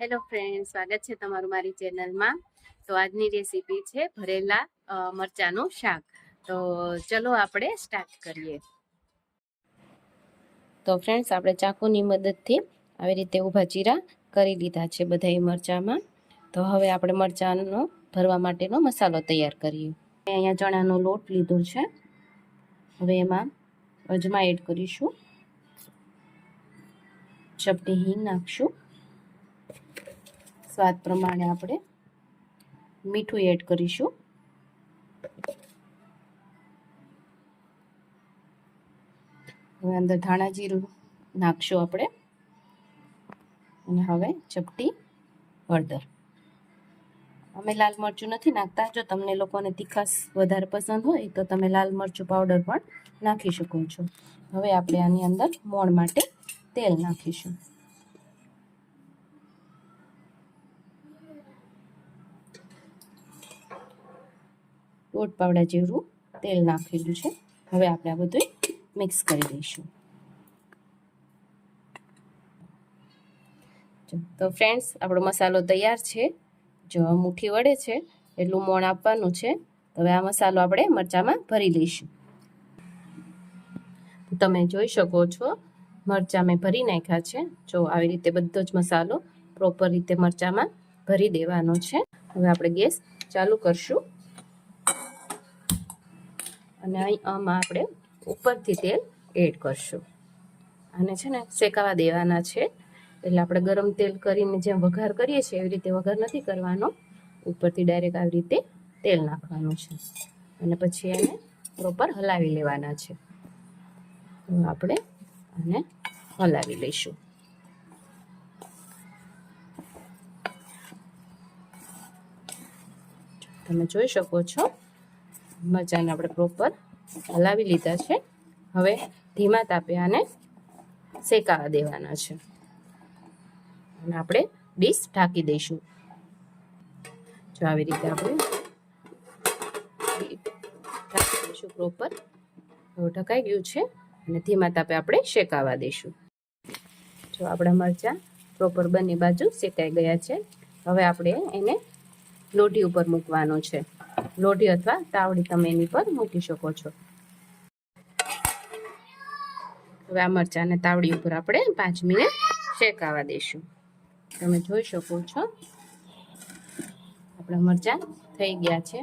Hello friend, સ્વાગત છે તમારું મારી ચેનલમાં. તો આજની રેસીપી છે ભરેલા મરચાંનું શાક. તો ચલો આપણે સ્ટાર્ટ કરીએ. તો ફ્રેન્ડ્સ, આપણે ચાકુની મદદથી આવી રીતે ઊભા ચીરા કરી લીધા છે બધા મરચાંમાં. તો હવે આપણે મરચાંનો ભરવા માટેનો મસાલો તૈયાર કરીએ. અહીંયા ચણાનો લોટ લીધો છે. હવે એમાં અજમા એડ કરીશું, ચપટી હિંગ નાખશું, સ્વાદ પ્રમાણે આપણે મીઠું એડ કરીશું, હવે અંદર ધાણા જીરું નાખશું આપણે, અને હવે ચપટી હળદર. અમે લાલ મરચું નથી નાખતા. જો તમને લોકોને તીખાશ વધારે પસંદ હોય તો તમે લાલ મરચું પાવડર પણ નાખી શકો છો. હવે આપણે આની અંદર મોણ માટે તેલ નાખીશું. દોઢ પાવડા જેવું તેલ નાખેલું છે. હવે આપણે આ બધું મિક્સ કરી દઈશું. તો ફ્રેન્ડ્સ, આપણો મસાલો તૈયાર છે. જો મુઠ્ઠી વળે છે એટલું મોણ આપવાનું છે. હવે આ મસાલો આપણે મરચાંમાં ભરી લઈશું. તમે જોઈ શકો છો, મરચાં મેં ભરી નાખ્યા છે. જો આવી રીતે બધો જ મસાલો પ્રોપર રીતે મરચાંમાં ભરી દેવાનો છે. હવે આપણે ગેસ ચાલુ કરશું, અને આમાં આપણે ઉપરથી તેલ એડ કરશું. આને છે ને શેકાવા દેવાના છે. એટલે આપણે ગરમ તેલ કરીને જેમ વઘાર કરીએ છીએ એવી રીતે વઘાર નથી કરવાનો. ઉપરથી ડાયરેક્ટ આવી રીતે તેલ નાખવાનું છે, અને પછી એને પ્રોપર હલાવી લેવાના છે. આપણે આને હલાવી લઈશું. તમે જોઈ શકો છો, મરચાંને આપણે પ્રોપર હલાવી લીધા છે. હવે ધીમા તાપે આને શેકાવા દેવાના છે, અને આપણે ડીશ ઢાંકી દઈશું. જો આવી રીતે આપણે ઢાંકી દઈશું પ્રોપર. ઢકાઈ ગયું છે, અને ધીમા તાપે આપણે શેકાવા દઈશું. જો આપણા મરચાં પ્રોપર બંને બાજુ શેકાઈ ગયા છે. હવે આપણે એને લોઢી ઉપર મૂકવાનું છે. લોઢી અથવા તાવડી તમે એની પર મૂકી શકો છો. હવે આ મરચાંને તાવડી ઉપર આપણે 5 મિનિટ શેકાવા દઈશું. તમે જોઈ શકો છો, આપણા મરચાં થઈ ગયા છે.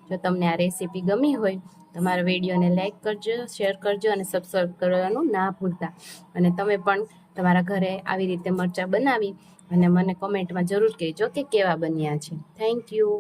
જો તમને આ રેસીપી ગમી હોય તો મારા વિડીયોને લાઈક કરજો, શેર કરજો, અને સબસ્ક્રાઈબ કરવાનું ના ભૂલતા. અને તમે પણ તમારા ઘરે આવી રીતે મરચાં બનાવી અને મને કોમેન્ટમાં જરૂર કહેજો કે કેવા બન્યા છે. Thank you.